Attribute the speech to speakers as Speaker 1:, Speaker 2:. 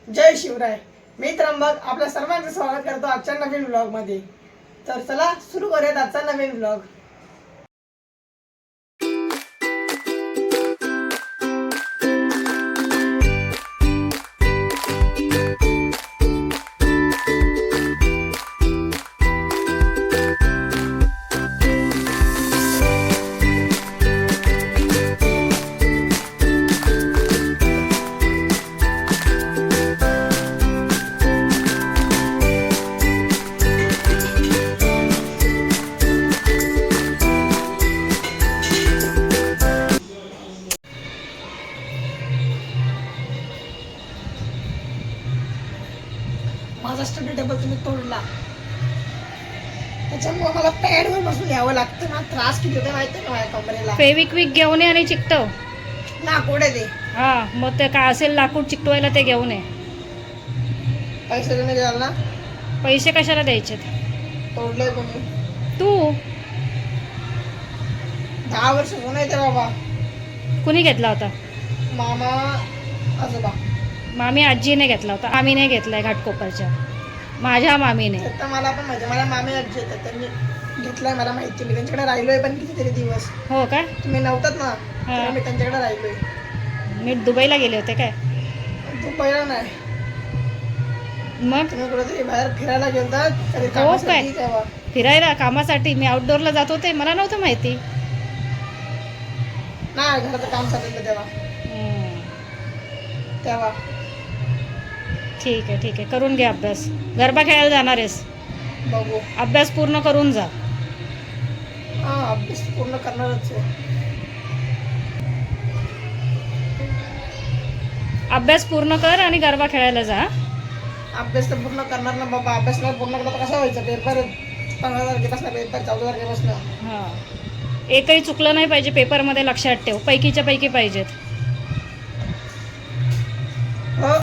Speaker 1: जय शिवराय. मी त्र्यंबक आपल्या सर्वांचं स्वागत करतो आजच्या नवीन व्लॉग मध्ये. तर चला सुरू करूयात आजचा नवीन व्लॉग. माझा स्टडी टेबल तुम्ही तोडला, त्याच्यामुळे मला पॅडवर बसून यावं लागतं ना. त्रास किती होते माहिती का माझ्या कमरेला.
Speaker 2: फेविक्विक घेऊन ये आणि चिकटव.
Speaker 1: लाकूड आहे ते.
Speaker 2: हा मग ते काय असेल लाकूड चिकटवायला ते घेऊन ये.
Speaker 1: पैसे तुम्ही द्याल ना.
Speaker 2: पैसे कशाला द्यायचे?
Speaker 1: तोडले कोणी?
Speaker 2: तू.
Speaker 1: 10 वर्ष होऊन येते बाबा.
Speaker 2: कुणी घेतला होता?
Speaker 1: मामा आजोबा.
Speaker 2: मामी आजीने घेतला होता. आम्हीने घेतलाय घाटकोपरच्या माझ्या मामीने.
Speaker 1: तर मला पण माहिती, मला मामी आजी येतात, त्यांनी घेतलाय मला माहिती. मी त्यांच्याकडे राहिलोय पण कितीतरी दिवस.
Speaker 2: हो का?
Speaker 1: तुम्ही नव्हतात ना, तर मी त्यांच्याकडे राहिलोय.
Speaker 2: मी दुबईला गेले होते काय?
Speaker 1: तू पहिला नाही,
Speaker 2: मग
Speaker 1: तुम्ही कुठेतरी बाहेर फिरायला गेलतात कधी
Speaker 2: हो
Speaker 1: कामासाठी
Speaker 2: काय?
Speaker 1: तेव्हा.
Speaker 2: फिरायला कामासाठी मी आउटडोअरला जात होते, मला नव्हतं माहिती.
Speaker 1: नाही, घराचं काम चाललं तेव्हा. तेव्हा
Speaker 2: ठीक आहे ठीक आहे, करून घे अभ्यास. गरबा खेळायला जाणार आहेस,
Speaker 1: बघू.
Speaker 2: अभ्यास पूर्ण करून जा.
Speaker 1: हा, अभ्यास पूर्ण करणारच आहे.
Speaker 2: अभ्यास पूर्ण कर आणि गरबा खेळायला जा.
Speaker 1: अभ्यास तर पूर्ण करणार ना बाबा. अभ्यास नाही पूर्ण केला तर कसं व्हायचं? पेपर 15 तारखेपासून, पेपर 14 तारखेपासून.
Speaker 2: हां, एकही चुकलं नाही पाहिजे पेपरमध्ये. लक्षात ठेव, पैकीच्या पैकी पाहिजेत.
Speaker 1: हो.